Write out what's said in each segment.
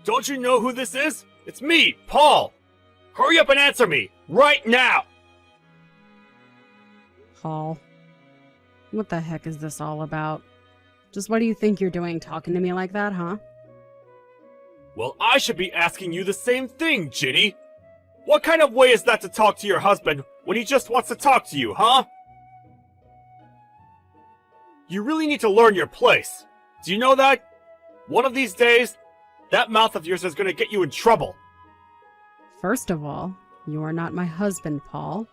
Don't you know who this is? It's me, Paul! Hurry up and answer me! Right now! Paul, what the heck is this all about? Just what do you think you're doing talking to me like that, huh? Well, I should be asking you the same thing, Ginny! What kind of way is that to talk to your husband when he just wants to talk to you, huh? You really need to learn your place. Do you know that? One of these days, that mouth of yours is gonna get you in trouble. First of all, you are not my husband, Paul.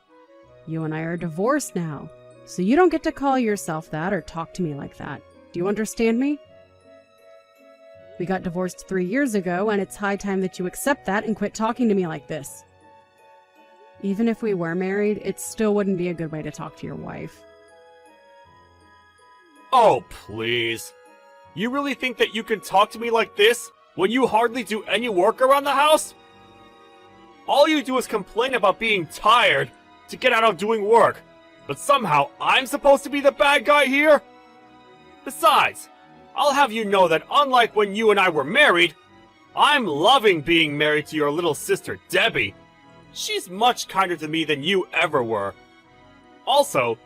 You and I are divorced now, so you don't get to call yourself that or talk to me like that. Do you understand me? We got divorced 3 years ago, and it's high time that you accept that and quit talking to me like this. Even if we were married, it still wouldn't be a good way to talk to your wife. Oh, please. You really think that you can talk to me like this when you hardly do any work around the house? All you do is complain about being tired to get out of doing work, but somehow I'm supposed to be the bad guy here? Besides, I'll have you know that unlike when you and I were married, I'm loving being married to your little sister, Debbie. She's much kinder to me than you ever were. Also,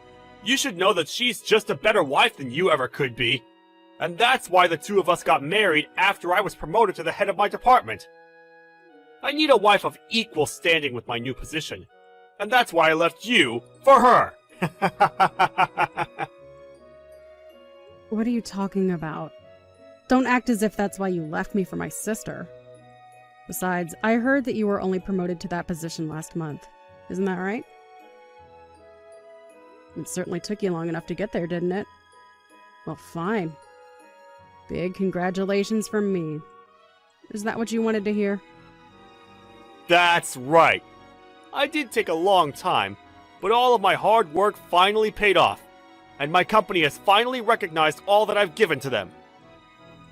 you should know that she's just a better wife than you ever could be. And that's why the two of us got married after I was promoted to the head of my department. I need a wife of equal standing with my new position. And that's why I left you for her. What are you talking about? Don't act as if that's why you left me for my sister. Besides, I heard that you were only promoted to that position last month. Isn't that right? It certainly took you long enough to get there, didn't it? Well, fine. Big congratulations from me. Is that what you wanted to hear? That's right. I did take a long time, but all of my hard work finally paid off, and my company has finally recognized all that I've given to them.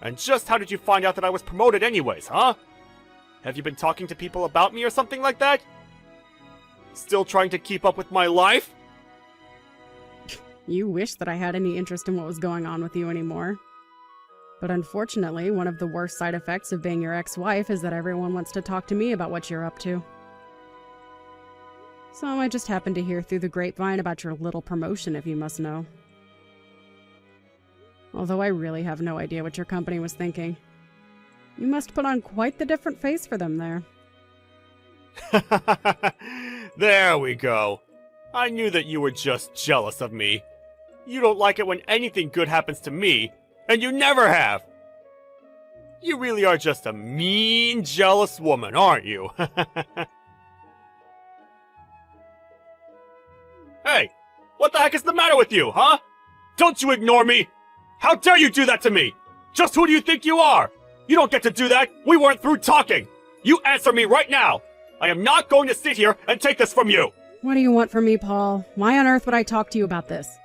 And just how did you find out that I was promoted anyways, huh? Have you been talking to people about me or something like that? Still trying to keep up with my life? You wish that I had any interest in what was going on with you anymore. But unfortunately, one of the worst side effects of being your ex-wife is that everyone wants to talk to me about what you're up to. So I just happened to hear through the grapevine about your little promotion, if you must know. Although I really have no idea what your company was thinking. You must put on quite the different face for them there. There we go. I knew that you were just jealous of me. You don't like it when anything good happens to me, and you never have. You really are just a mean, jealous woman, aren't you? Hey, what the heck is the matter with you, huh? Don't you ignore me! How dare you do that to me? Just who do you think you are? You don't get to do that! We weren't through talking! You answer me right now! I am not going to sit here and take this from you! What do you want from me, Paul? Why on earth would I talk to you about this?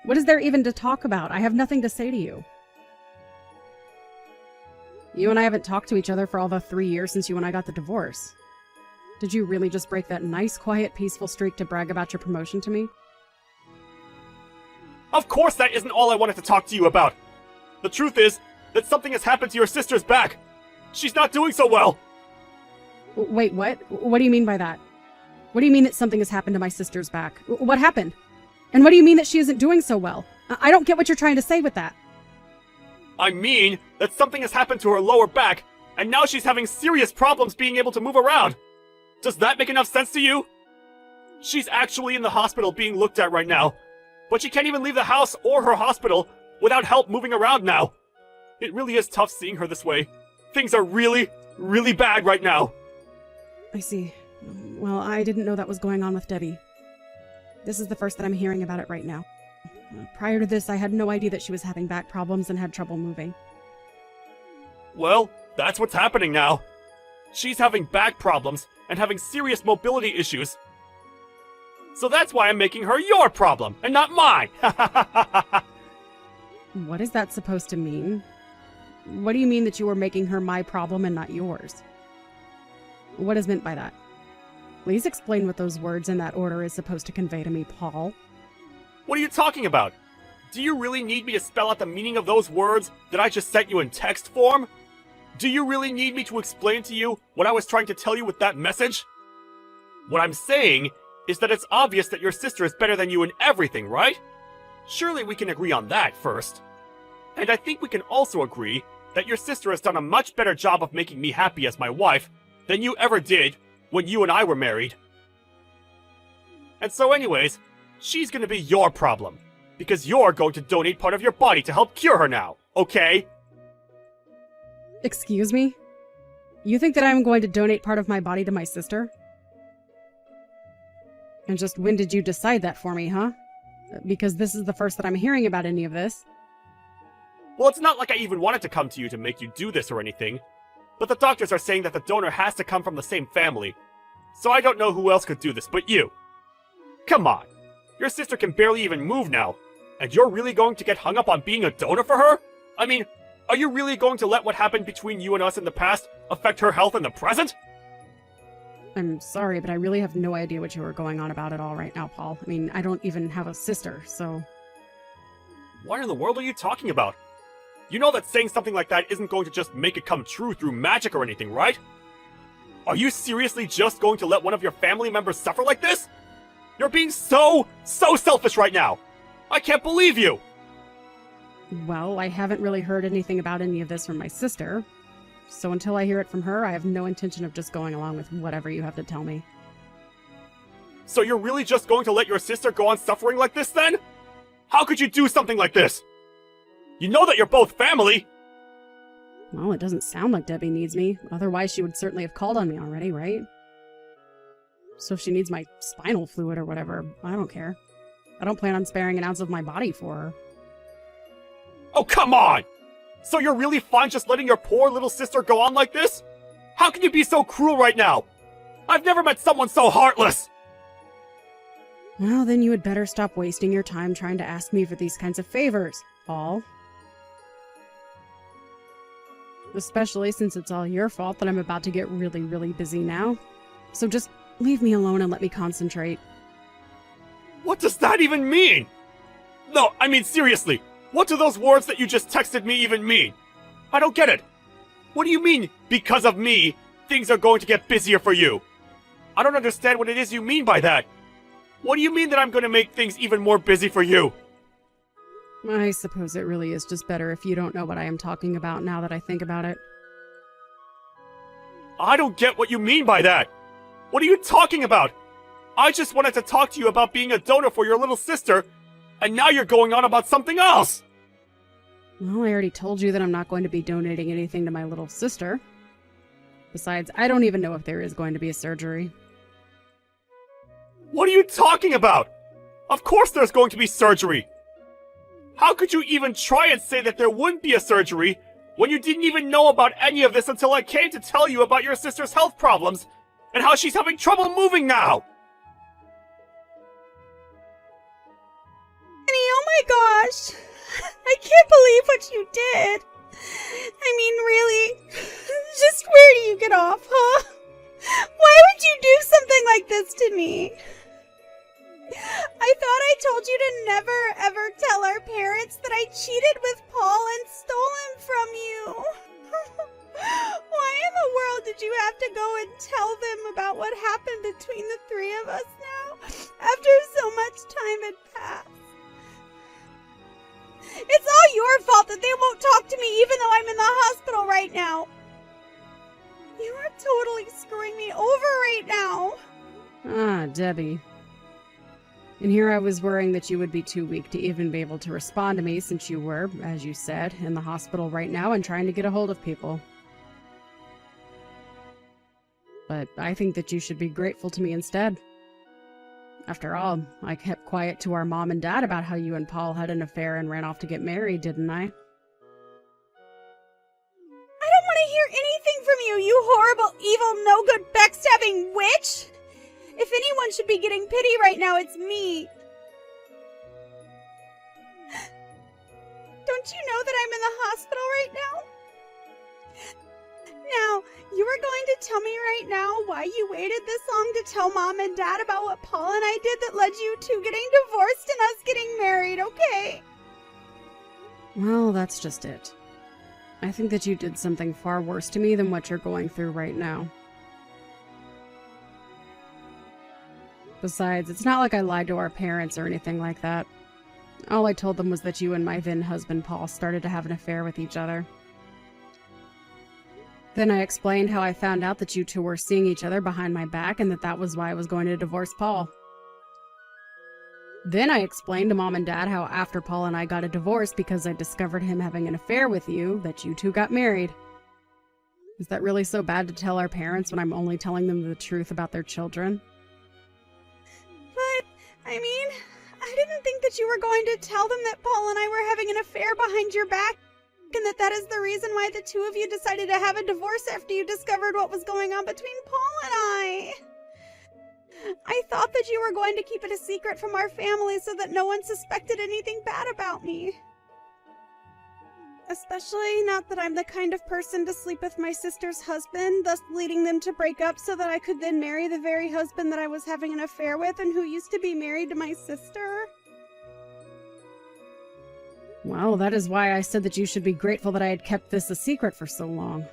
What is there even to talk about? I have nothing to say to you. You and I haven't talked to each other for all the 3 years since you and I got the divorce. Did you really just break that nice, quiet, peaceful streak to brag about your promotion to me? Of course that isn't all I wanted to talk to you about! The truth is that something has happened to your sister's back! She's not doing so well! Wait, what? What do you mean by that? What do you mean that something has happened to my sister's back? What happened? And what do you mean that she isn't doing so well? I don't get what you're trying to say with that. I mean that something has happened to her lower back, and now she's having serious problems being able to move around. Does that make enough sense to you? She's actually in the hospital being looked at right now, but she can't even leave the house or her hospital without help moving around now. It really is tough seeing her this way. Things are really, really bad right now. I see. Well, I didn't know that was going on with Debbie. This is the first that I'm hearing about it right now. Prior to this, I had no idea that she was having back problems and had trouble moving. Well, that's what's happening now. She's having back problems and having serious mobility issues. So that's why I'm making her your problem, and not mine! What is that supposed to mean? What do you mean that you were making her my problem and not yours? What is meant by that? Please explain what those words in that order is supposed to convey to me, Paul. What are you talking about? Do you really need me to spell out the meaning of those words that I just sent you in text form? Do you really need me to explain to you what I was trying to tell you with that message? What I'm saying is that it's obvious that your sister is better than you in everything, right? Surely we can agree on that first. And I think we can also agree that your sister has done a much better job of making me happy as my wife than you ever did when you and I were married. And so anyways, she's gonna be your problem, because you're going to donate part of your body to help cure her now, okay? Excuse me? You think that I'm going to donate part of my body to my sister? And just when did you decide that for me, huh? Because this is the first that I'm hearing about any of this. Well, it's not like I even wanted to come to you to make you do this or anything. But the doctors are saying that the donor has to come from the same family. So I don't know who else could do this but you. Come on. Your sister can barely even move now. And you're really going to get hung up on being a donor for her? I mean, are you really going to let what happened between you and us in the past affect her health in the present? I'm sorry, but I really have no idea what you were going on about at all right now, Paul. I mean, I don't even have a sister, so... What in the world are you talking about? You know that saying something like that isn't going to just make it come true through magic or anything, right? Are you seriously just going to let one of your family members suffer like this? You're being so selfish right now! I can't believe you! Well, I haven't really heard anything about any of this from my sister. So until I hear it from her, I have no intention of just going along with whatever you have to tell me. So you're really just going to let your sister go on suffering like this then? How could you do something like this? You know that you're both family! Well, it doesn't sound like Debbie needs me. Otherwise, she would certainly have called on me already, right? So if she needs my spinal fluid or whatever, I don't care. I don't plan on sparing an ounce of my body for her. Oh, come on! So you're really fine just letting your poor little sister go on like this? How can you be so cruel right now? I've never met someone so heartless! Well, then you had better stop wasting your time trying to ask me for these kinds of favors, Paul. Especially since it's all your fault that I'm about to get really, really busy now. So just leave me alone and let me concentrate. What does that even mean? No, I mean seriously, what do those words that you just texted me even mean? I don't get it. What do you mean, because of me, things are going to get busier for you? I don't understand what it is you mean by that. What do you mean that I'm going to make things even more busy for you? I suppose it really is just better if you don't know what I am talking about now that I think about it. I don't get what you mean by that. What are you talking about? I just wanted to talk to you about being a donor for your little sister, and now you're going on about something else! Well, I already told you that I'm not going to be donating anything to my little sister. Besides, I don't even know if there is going to be a surgery. What are you talking about? Of course there's going to be surgery! How could you even try and say that there wouldn't be a surgery when you didn't even know about any of this until I came to tell you about your sister's health problems and how she's having trouble moving now? Oh my gosh! I can't believe what you did! I mean, really? Just where do you get off, huh? Why would you do something like this to me? I thought I told you to never ever tell our parents that I cheated with Paul and stole him from you. Why in the world did you have to go and tell them about what happened between the three of us now, after so much time had passed? It's all your fault that they won't talk to me even though I'm in the hospital right now. You are totally screwing me over right now. Ah, Debbie. And here I was worrying that you would be too weak to even be able to respond to me since you were, as you said, in the hospital right now and trying to get a hold of people. But I think that you should be grateful to me instead. After all, I kept quiet to our mom and dad about how you and Paul had an affair and ran off to get married, didn't I? I don't want to hear anything from you, you horrible, evil, no-good, backstabbing witch! If anyone should be getting pity right now, it's me. Don't you know that I'm in the hospital right now? Now, you are going to tell me right now why you waited this long to tell Mom and Dad about what Paul and I did that led you to getting divorced and us getting married, okay? Well, that's just it. I think that you did something far worse to me than what you're going through right now. Besides, it's not like I lied to our parents or anything like that. All I told them was that you and my then husband Paul started to have an affair with each other. Then I explained how I found out that you two were seeing each other behind my back and that was why I was going to divorce Paul. Then I explained to Mom and Dad how after Paul and I got a divorce because I discovered him having an affair with you, that you two got married. Is that really so bad to tell our parents when I'm only telling them the truth about their children? But, I mean, I didn't think that you were going to tell them that Paul and I were having an affair behind your back, and that is the reason why the two of you decided to have a divorce after you discovered what was going on between Paul and I. I thought that you were going to keep it a secret from our family so that no one suspected anything bad about me. Especially not that I'm the kind of person to sleep with my sister's husband, thus leading them to break up so that I could then marry the very husband that I was having an affair with and who used to be married to my sister. Well, that is why I said that you should be grateful that I had kept this a secret for so long.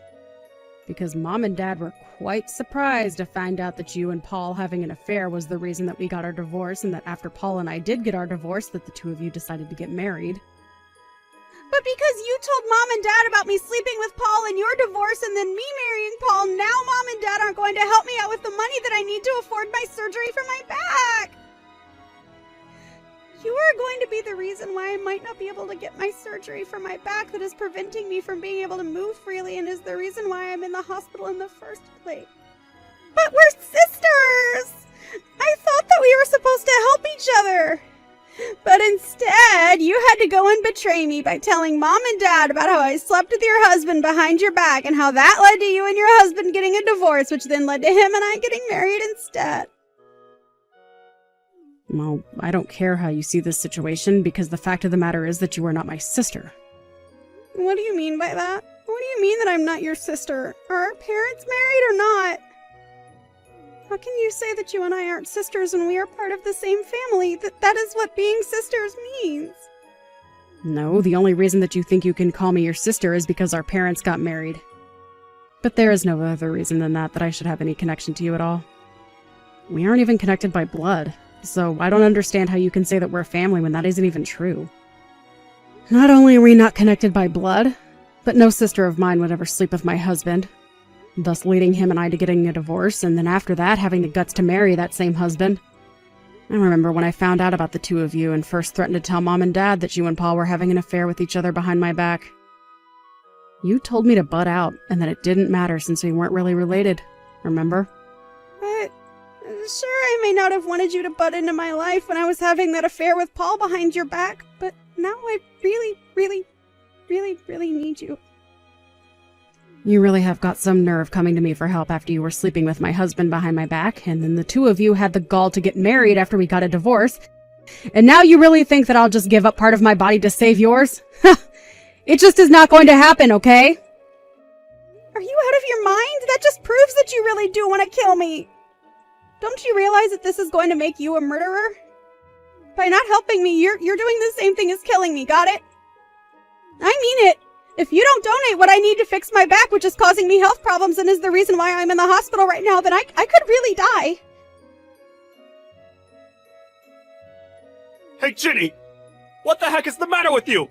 Because Mom and Dad were quite surprised to find out that you and Paul having an affair was the reason that we got our divorce, and that after Paul and I did get our divorce, that the two of you decided to get married. But because you told Mom and Dad about me sleeping with Paul and your divorce and then me marrying Paul, now Mom and Dad aren't going to help me out with the money that I need to afford my surgery for my back. You are going to be the reason why I might not be able to get my surgery for my back that is preventing me from being able to move freely and is the reason why I'm in the hospital in the first place. But we're sisters! I thought that we were supposed to help each other. But instead, you had to go and betray me by telling Mom and Dad about how I slept with your husband behind your back and how that led to you and your husband getting a divorce, which then led to him and I getting married instead. Well, I don't care how you see this situation, because the fact of the matter is that you are not my sister. What do you mean by that? What do you mean that I'm not your sister? Are our parents married or not? How can you say that you and I aren't sisters when we are part of the same family? That is what being sisters means. No, the only reason that you think you can call me your sister is because our parents got married. But there is no other reason than that I should have any connection to you at all. We aren't even connected by blood. So I don't understand how you can say that we're a family when that isn't even true. Not only are we not connected by blood, but no sister of mine would ever sleep with my husband, thus leading him and I to getting a divorce, and then after that having the guts to marry that same husband. I remember when I found out about the two of you and first threatened to tell Mom and Dad that you and Paul were having an affair with each other behind my back. You told me to butt out and that it didn't matter since we weren't really related, remember? But sure, I may not have wanted you to butt into my life when I was having that affair with Paul behind your back, but now I really, really, really, really need you. You really have got some nerve coming to me for help after you were sleeping with my husband behind my back, and then the two of you had the gall to get married after we got a divorce. And now you really think that I'll just give up part of my body to save yours? It just is not going to happen, okay? Are you out of your mind? That just proves that you really do want to kill me. Don't you realize that this is going to make you a murderer? By not helping me, you're doing the same thing as killing me, got it? I mean it. If you don't donate what I need to fix my back, which is causing me health problems and is the reason why I'm in the hospital right now, then I could really die. Hey, Ginny! What the heck is the matter with you?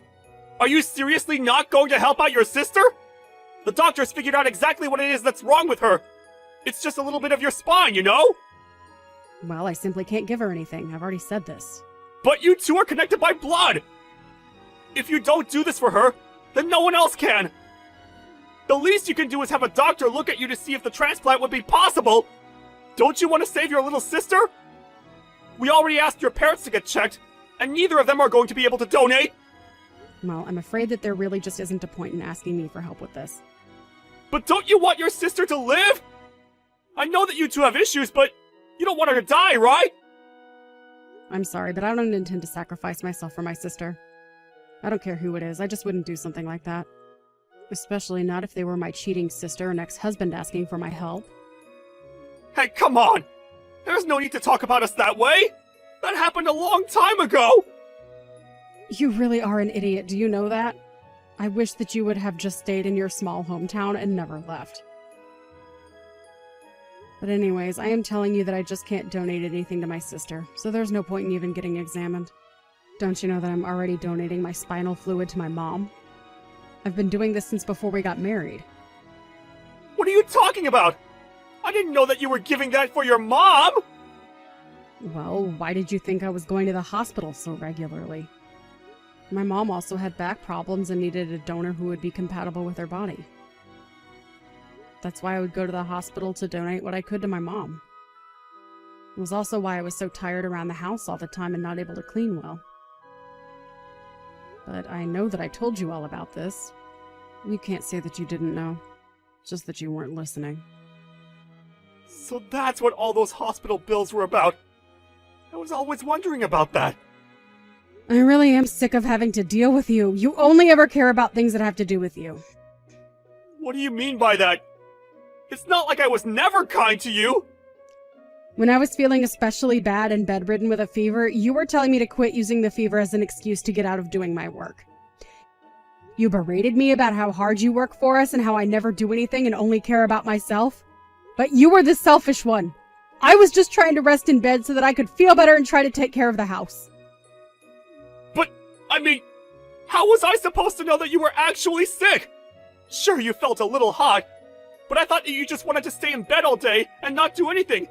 Are you seriously not going to help out your sister? The doctors figured out exactly what it is that's wrong with her. It's just a little bit of your spine, you know? Well, I simply can't give her anything. I've already said this. But you two are connected by blood! If you don't do this for her, then no one else can! The least you can do is have a doctor look at you to see if the transplant would be possible! Don't you want to save your little sister? We already asked your parents to get checked, and neither of them are going to be able to donate! Well, I'm afraid that there really just isn't a point in asking me for help with this. But don't you want your sister to live? I know that you two have issues, but you don't want her to die, right? I'm sorry, but I don't intend to sacrifice myself for my sister. I don't care who it is, I just wouldn't do something like that. Especially not if they were my cheating sister and ex-husband asking for my help. Hey, come on! There's no need to talk about us that way! That happened a long time ago! You really are an idiot, do you know that? I wish that you would have just stayed in your small hometown and never left. But anyways, I am telling you that I just can't donate anything to my sister, so there's no point in even getting examined. Don't you know that I'm already donating my spinal fluid to my mom? I've been doing this since before we got married. What are you talking about? I didn't know that you were giving that for your mom! Well, why did you think I was going to the hospital so regularly? My mom also had back problems and needed a donor who would be compatible with her body. That's why I would go to the hospital to donate what I could to my mom. It was also why I was so tired around the house all the time and not able to clean well. But I know that I told you all about this. You can't say that you didn't know, just that you weren't listening. So that's what all those hospital bills were about. I was always wondering about that. I really am sick of having to deal with you. You only ever care about things that have to do with you. What do you mean by that? It's not like I was never kind to you! When I was feeling especially bad and bedridden with a fever, you were telling me to quit using the fever as an excuse to get out of doing my work. You berated me about how hard you work for us and how I never do anything and only care about myself. But you were the selfish one. I was just trying to rest in bed so that I could feel better and try to take care of the house. But, I mean, how was I supposed to know that you were actually sick? Sure, you felt a little hot, but I thought that you just wanted to stay in bed all day and not do anything.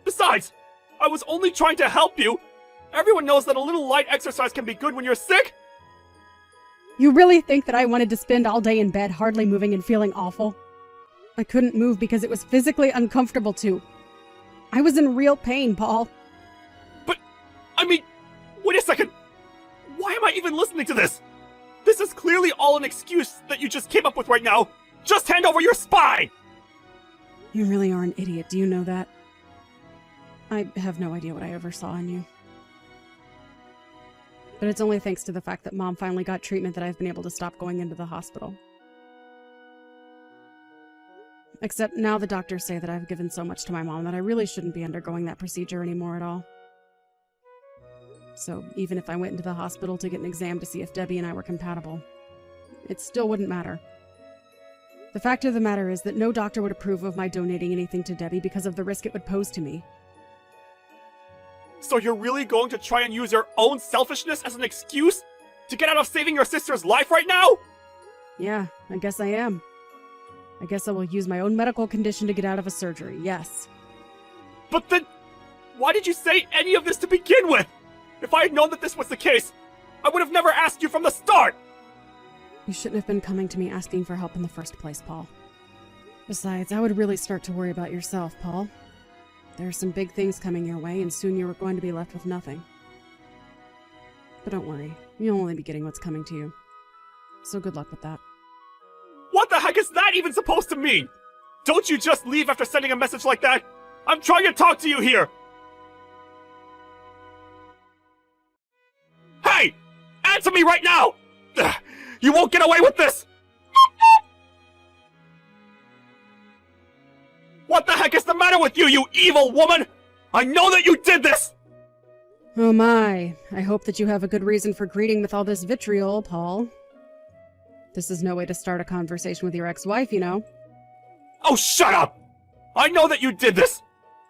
Besides, I was only trying to help you. Everyone knows that a little light exercise can be good when you're sick. You really think that I wanted to spend all day in bed hardly moving and feeling awful? I couldn't move because it was physically uncomfortable to. I was in real pain, Paul. But, I mean, wait a second. Why am I even listening to this? This is clearly all an excuse that you just came up with right now. Just hand over your spine! You really are an idiot, do you know that? I have no idea what I ever saw in you. But it's only thanks to the fact that Mom finally got treatment that I've been able to stop going into the hospital. Except now the doctors say that I've given so much to my mom that I really shouldn't be undergoing that procedure anymore at all. So even if I went into the hospital to get an exam to see if Debbie and I were compatible, it still wouldn't matter. The fact of the matter is that no doctor would approve of my donating anything to Debbie because of the risk it would pose to me. So you're really going to try and use your own selfishness as an excuse to get out of saving your sister's life right now? Yeah, I guess I am. I guess I will use my own medical condition to get out of a surgery, yes. But then, why did you say any of this to begin with? If I had known that this was the case, I would have never asked you from the start! You shouldn't have been coming to me asking for help in the first place, Paul. Besides, I would really start to worry about yourself, Paul. There are some big things coming your way, and soon you are going to be left with nothing. But don't worry, you'll only be getting what's coming to you. So good luck with that. What the heck is that even supposed to mean? Don't you just leave after sending a message like that? I'm trying to talk to you here! Hey! Answer me right now! Ugh, you won't get away with this! What the heck is the matter with you, you evil woman? I know that you did this! Oh my, I hope that you have a good reason for greeting with all this vitriol, Paul. This is no way to start a conversation with your ex-wife, you know. Oh, shut up! I know that you did this!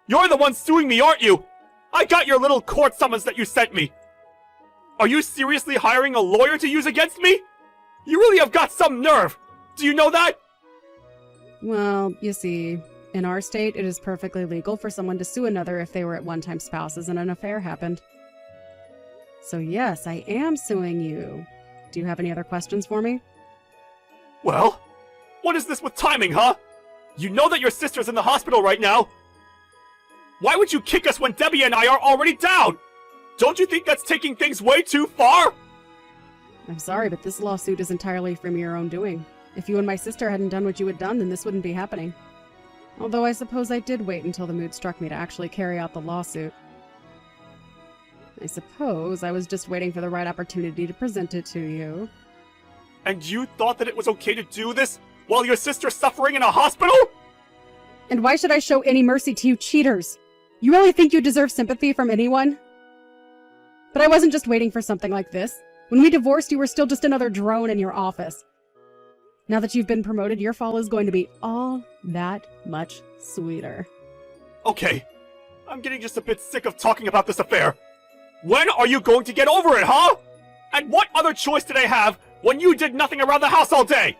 You're the one suing me, aren't you? I got your little court summons that you sent me. Are you seriously hiring a lawyer to use against me? You really have got some nerve! Do you know that? Well, you see, in our state, it is perfectly legal for someone to sue another if they were at one-time spouses and an affair happened. So yes, I am suing you. Do you have any other questions for me? Well, what is this with timing, huh? You know that your sister's in the hospital right now. Why would you kick us when Debbie and I are already down? Don't you think that's taking things way too far? I'm sorry, but this lawsuit is entirely from your own doing. If you and my sister hadn't done what you had done, then this wouldn't be happening. Although I suppose I did wait until the mood struck me to actually carry out the lawsuit. I suppose I was just waiting for the right opportunity to present it to you. And you thought that it was okay to do this while your sister's suffering in a hospital? And why should I show any mercy to you cheaters? You really think you deserve sympathy from anyone? But I wasn't just waiting for something like this. When we divorced, you were still just another drone in your office. Now that you've been promoted, your fall is going to be all that much sweeter. Okay, I'm getting just a bit sick of talking about this affair. When are you going to get over it, huh? And what other choice did I have when you did nothing around the house all day?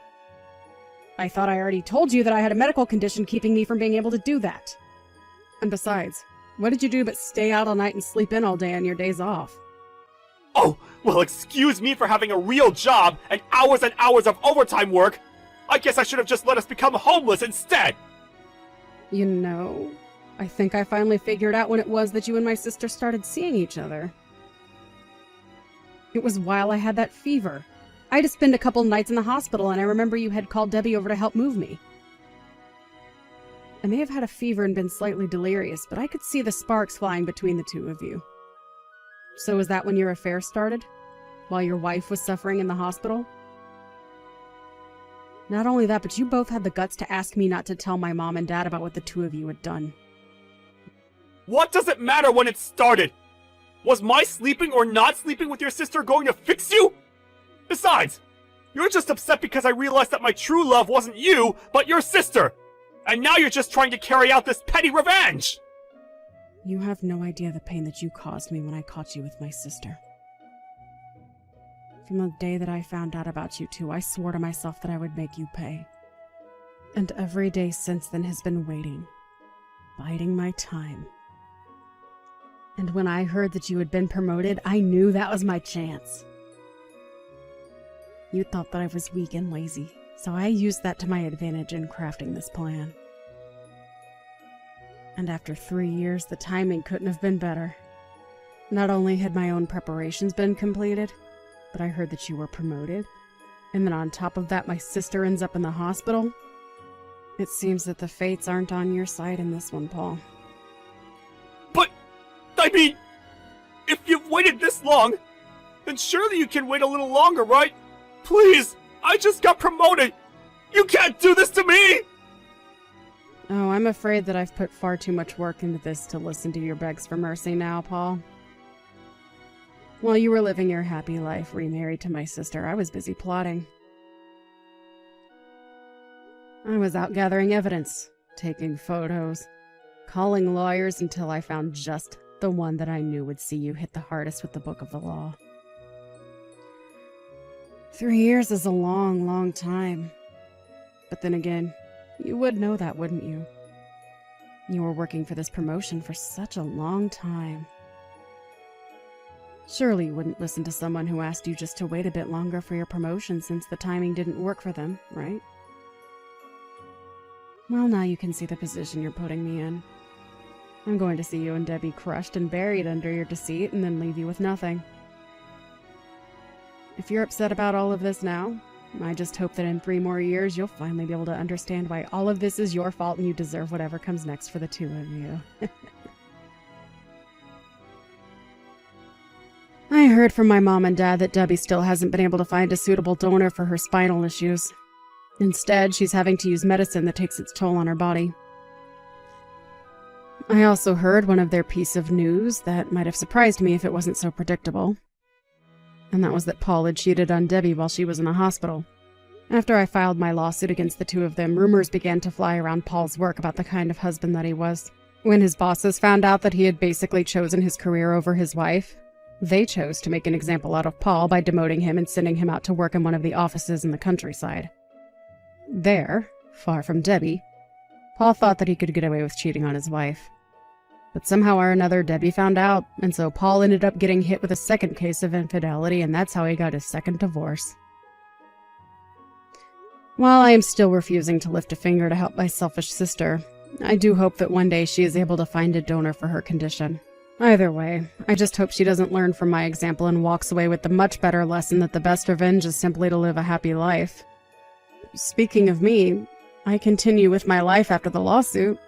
I thought I already told you that I had a medical condition keeping me from being able to do that. And besides, what did you do but stay out all night and sleep in all day on your days off? Oh, well, excuse me for having a real job and hours of overtime work. I guess I should have just let us become homeless instead. You know, I think I finally figured out when it was that you and my sister started seeing each other. It was while I had that fever. I had to spend a couple nights in the hospital, and I remember you had called Debbie over to help move me. I may have had a fever and been slightly delirious, but I could see the sparks flying between the two of you. So was that when your affair started? While your wife was suffering in the hospital? Not only that, but you both had the guts to ask me not to tell my mom and dad about what the two of you had done. What does it matter when it started? Was my sleeping or not sleeping with your sister going to fix you? Besides, you're just upset because I realized that my true love wasn't you, but your sister. And now you're just trying to carry out this petty revenge. You have no idea the pain that you caused me when I caught you with my sister. From the day that I found out about you two, I swore to myself that I would make you pay. And every day since then has been waiting, biding my time. And when I heard that you had been promoted, I knew that was my chance. You thought that I was weak and lazy, so I used that to my advantage in crafting this plan. And after 3 years, the timing couldn't have been better. Not only had my own preparations been completed, but I heard that you were promoted, and then on top of that, my sister ends up in the hospital. It seems that the fates aren't on your side in this one, Paul. But, I mean, if you've waited this long, then surely you can wait a little longer, right? Please, I just got promoted. You can't do this to me! Oh, I'm afraid that I've put far too much work into this to listen to your begs for mercy now, Paul. While you were living your happy life remarried to my sister, I was busy plotting. I was out gathering evidence, taking photos, calling lawyers until I found just the one that I knew would see you hit the hardest with the book of the law. 3 years is a long, long time. But then again, you would know that, wouldn't you? You were working for this promotion for such a long time. Surely you wouldn't listen to someone who asked you just to wait a bit longer for your promotion since the timing didn't work for them, right? Well, now you can see the position you're putting me in. I'm going to see you and Debbie crushed and buried under your deceit and then leave you with nothing. If you're upset about all of this now, I just hope that in 3 more years you'll finally be able to understand why all of this is your fault and you deserve whatever comes next for the two of you. I heard from my mom and dad that Debbie still hasn't been able to find a suitable donor for her spinal issues. Instead, she's having to use medicine that takes its toll on her body. I also heard one of their piece of news that might have surprised me if it wasn't so predictable. And that was that Paul had cheated on Debbie while she was in the hospital. After I filed my lawsuit against the two of them, rumors began to fly around Paul's work about the kind of husband that he was. When his bosses found out that he had basically chosen his career over his wife, they chose to make an example out of Paul by demoting him and sending him out to work in one of the offices in the countryside. There, far from Debbie, Paul thought that he could get away with cheating on his wife. But somehow or another, Debbie found out, and so Paul ended up getting hit with a second case of infidelity, and that's how he got his second divorce. While I am still refusing to lift a finger to help my selfish sister, I do hope that one day she is able to find a donor for her condition. Either way, I just hope she doesn't learn from my example and walks away with the much better lesson that the best revenge is simply to live a happy life. Speaking of me, I continue with my life after the lawsuit.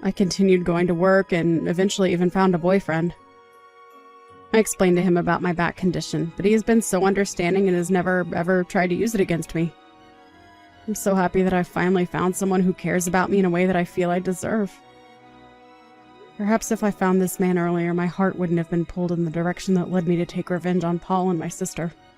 I continued going to work and eventually even found a boyfriend. I explained to him about my back condition, but he has been so understanding and has never, ever tried to use it against me. I'm so happy that I finally found someone who cares about me in a way that I feel I deserve. Perhaps if I found this man earlier, my heart wouldn't have been pulled in the direction that led me to take revenge on Paul and my sister.